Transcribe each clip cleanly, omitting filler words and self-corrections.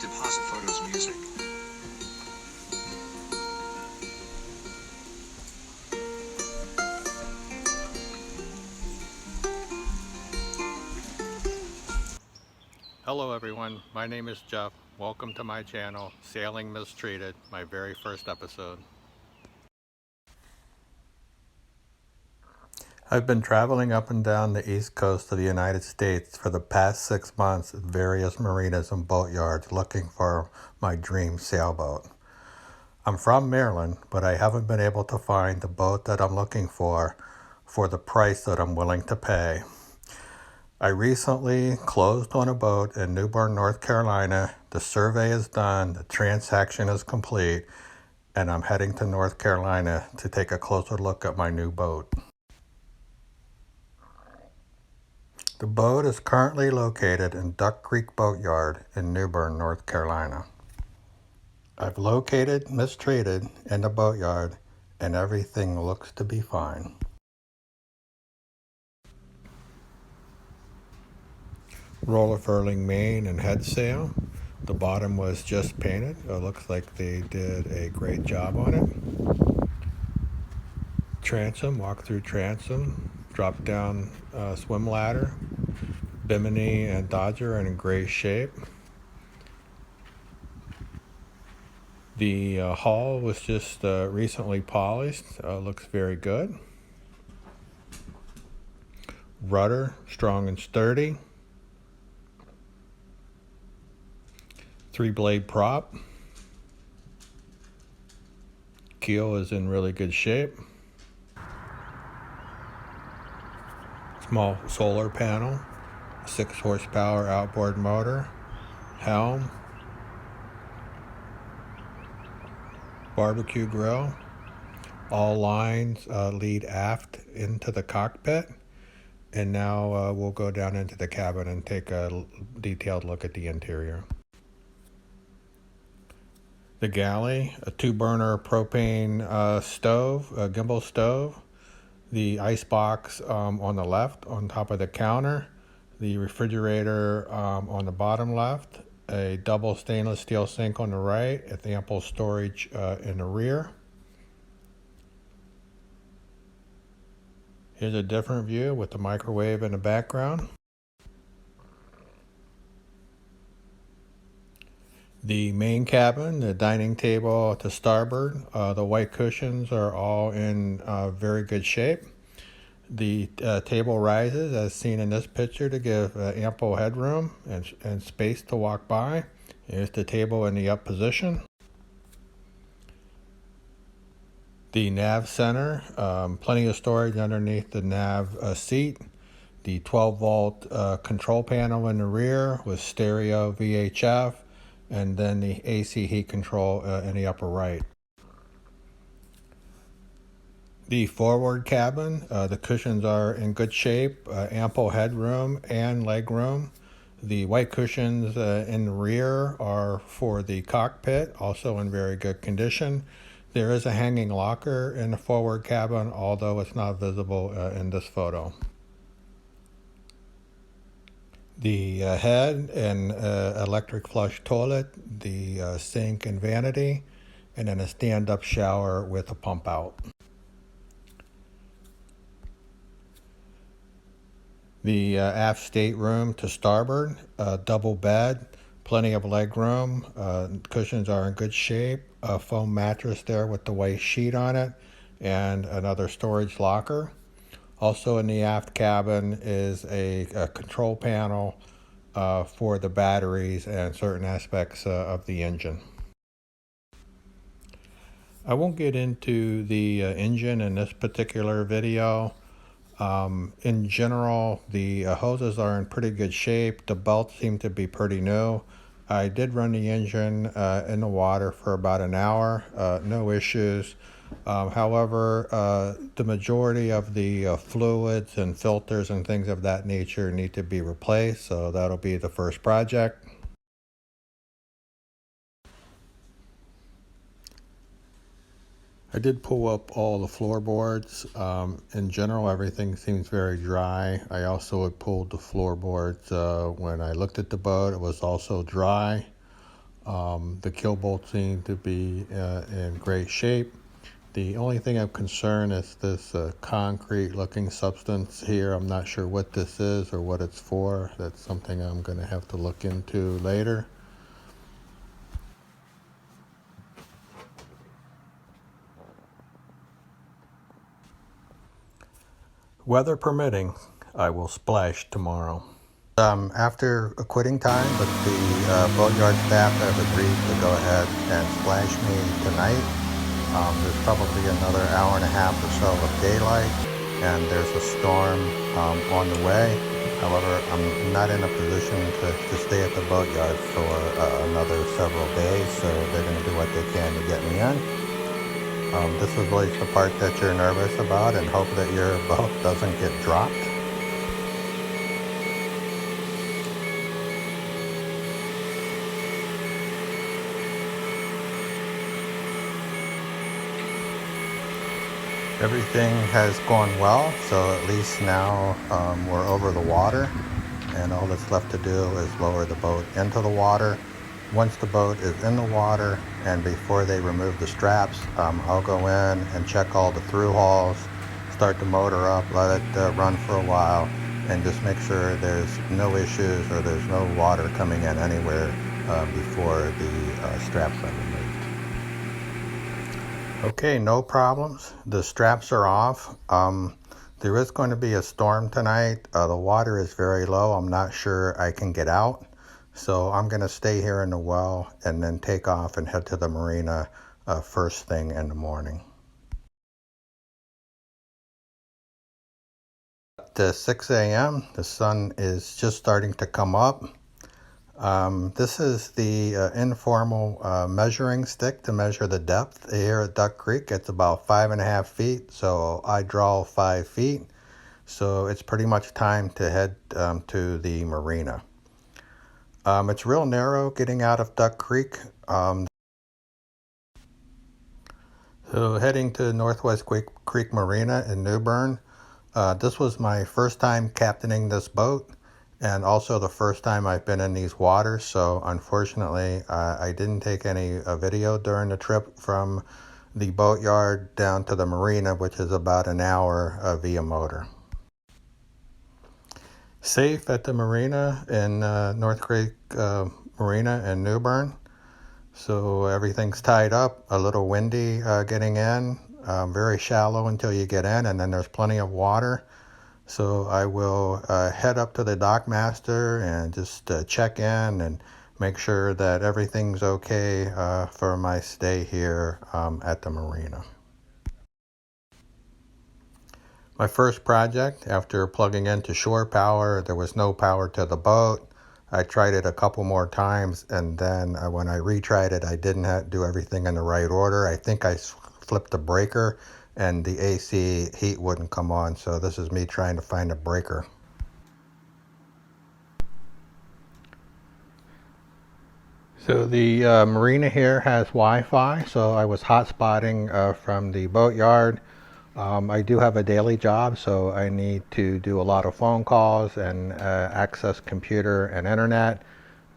deposit photos music. Hello everyone, my name is Jeff. Welcome to my channel, Sailing Mistreated, my very first episode. I've been traveling up and down the east coast of the United States for the past 6 months at various marinas and boatyards looking for my dream sailboat. I'm from Maryland, but I haven't been able to find the boat that I'm looking for the price that I'm willing to pay. I recently closed on a boat in New Bern, North Carolina. The survey is done, the transaction is complete, and I'm heading to North Carolina to take a closer look at my new boat. The boat is currently located in Duck Creek Boatyard in New Bern, North Carolina. I've located Mistreated in the boatyard, and everything looks to be fine. Roller furling main and head sail. The bottom was just painted. It looks like they did a great job on it. Transom, walk through transom, drop down swim ladder. Bimini and Dodger are in great shape. The hull was just recently polished. Looks very good. Rudder, strong and sturdy. 3-blade prop. Keel is in really good shape. Small solar panel. 6 horsepower outboard motor. Helm. Barbecue grill. All lines lead aft into the cockpit. And now we'll go down into the cabin and take a detailed look at the interior. The galley, a 2-burner propane stove, a gimbal stove. The ice box on the left on top of the counter. The refrigerator on the bottom left. A double stainless steel sink on the right with ample storage in the rear. Here's a different view with the microwave in the background. The main cabin, the dining table to starboard, the white cushions are all in very good shape. The table rises as seen in this picture to give ample headroom and space to walk by. Here's the table in the up position. The Nav Center, plenty of storage underneath the nav seat. The 12-volt control panel in the rear with stereo VHF, and then the AC heat control in the upper right. The forward cabin, the cushions are in good shape, ample headroom and legroom. The white cushions in the rear are for the cockpit, also in very good condition. There is a hanging locker in the forward cabin, although it's not visible in this photo. The head and electric flush toilet, the sink and vanity, and then a stand-up shower with a pump out. The aft stateroom to starboard, double bed, plenty of leg room, cushions are in good shape, a foam mattress there with the white sheet on it, and another storage locker. Also in the aft cabin is a control panel for the batteries and certain aspects of the engine. I won't get into the engine in this particular video. In general, the hoses are in pretty good shape. The belts seem to be pretty new. I did run the engine in the water for about an hour, no issues. However, the majority of the fluids and filters and things of that nature need to be replaced, so that'll be the first project. I did pull up all the floorboards. In general, everything seems very dry. I also had pulled the floorboards when I looked at the boat. It was also dry. The keel bolts seem to be in great shape. The only thing I'm concerned is this concrete looking substance here. I'm not sure what this is or what it's for. That's something I'm going to have to look into later. Weather permitting, I will splash tomorrow. After quitting time, but the boatyard staff have agreed to go ahead and splash me tonight. There's probably another hour and a half or so of daylight, and there's a storm on the way. However, I'm not in a position to stay at the boatyard for another several days, so they're going to do what they can to get me in. This is always the part that you're nervous about and hope that your boat doesn't get dropped. Everything has gone well, so at least now we're over the water, and all that's left to do is lower the boat into the water. Once the boat is in the water and before they remove the straps, I'll go in and check all the through hauls, start the motor up, let it run for a while, and just make sure there's no issues or there's no water coming in anywhere before the straps are removed. Okay, no problems. The straps are off. There is going to be a storm tonight. The water is very low. I'm not sure I can get out. So I'm going to stay here in the well and then take off and head to the marina first thing in the morning. At 6 a.m., the sun is just starting to come up. This is the informal measuring stick to measure the depth here at Duck Creek. It's about 5.5 feet, so I draw 5 feet. So it's pretty much time to head to the marina. It's real narrow getting out of Duck Creek. So heading to Northwest Creek Marina in New Bern. This was my first time captaining this boat, and also the first time I've been in these waters, so unfortunately I didn't take any video during the trip from the boatyard down to the marina, which is about an hour via motor. Safe at the marina in North Creek Marina in New Bern. So everything's tied up, a little windy getting in, very shallow until you get in, and then there's plenty of water. So I will head up to the dock master and just check in and make sure that everything's okay for my stay here at the marina. My first project, after plugging into shore power, there was no power to the boat. I tried it a couple more times, and then when I retried it, I didn't do everything in the right order. I think I flipped the breaker, and the AC heat wouldn't come on, so this is me trying to find a breaker. So the marina here has Wi-Fi, so I was hotspotting from the boatyard. I do have a daily job, so I need to do a lot of phone calls and access computer and internet.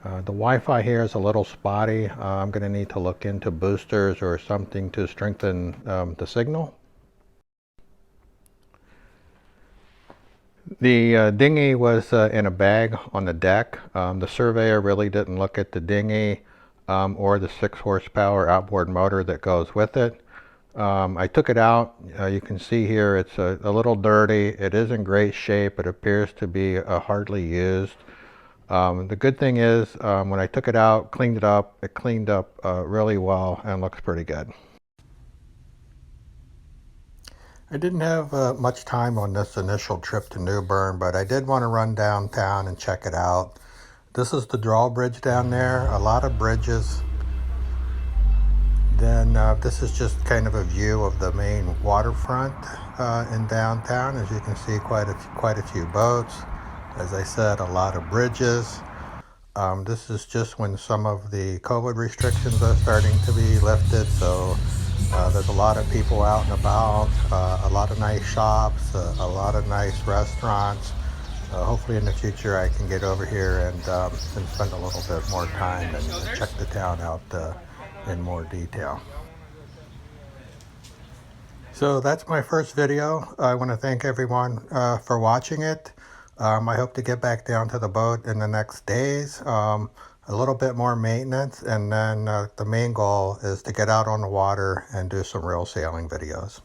The Wi-Fi here is a little spotty. I'm going to need to look into boosters or something to strengthen the signal. The dinghy was in a bag on the deck. The surveyor really didn't look at the dinghy or the 6 horsepower outboard motor that goes with it. I took it out. You can see here it's a little dirty. It is in great shape. It appears to be hardly used. The good thing is when I took it out, cleaned it up, it cleaned up really well and looks pretty good. I didn't have much time on this initial trip to New Bern, but I did want to run downtown and check it out. This is the drawbridge down there, a lot of bridges. Then this is just kind of a view of the main waterfront in downtown. As you can see, quite a few boats. As I said, a lot of bridges. This is just when some of the COVID restrictions are starting to be lifted, so there's a lot of people out and about, a lot of nice shops, a lot of nice restaurants. Hopefully in the future I can get over here and spend a little bit more time and check the town out in more detail. So that's my first video. I want to thank everyone for watching it. I hope to get back down to the boat in the next days. A little bit more maintenance, and then the main goal is to get out on the water and do some real sailing videos.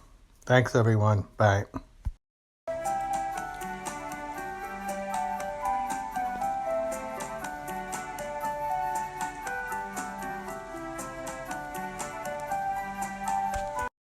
Thanks everyone. Bye.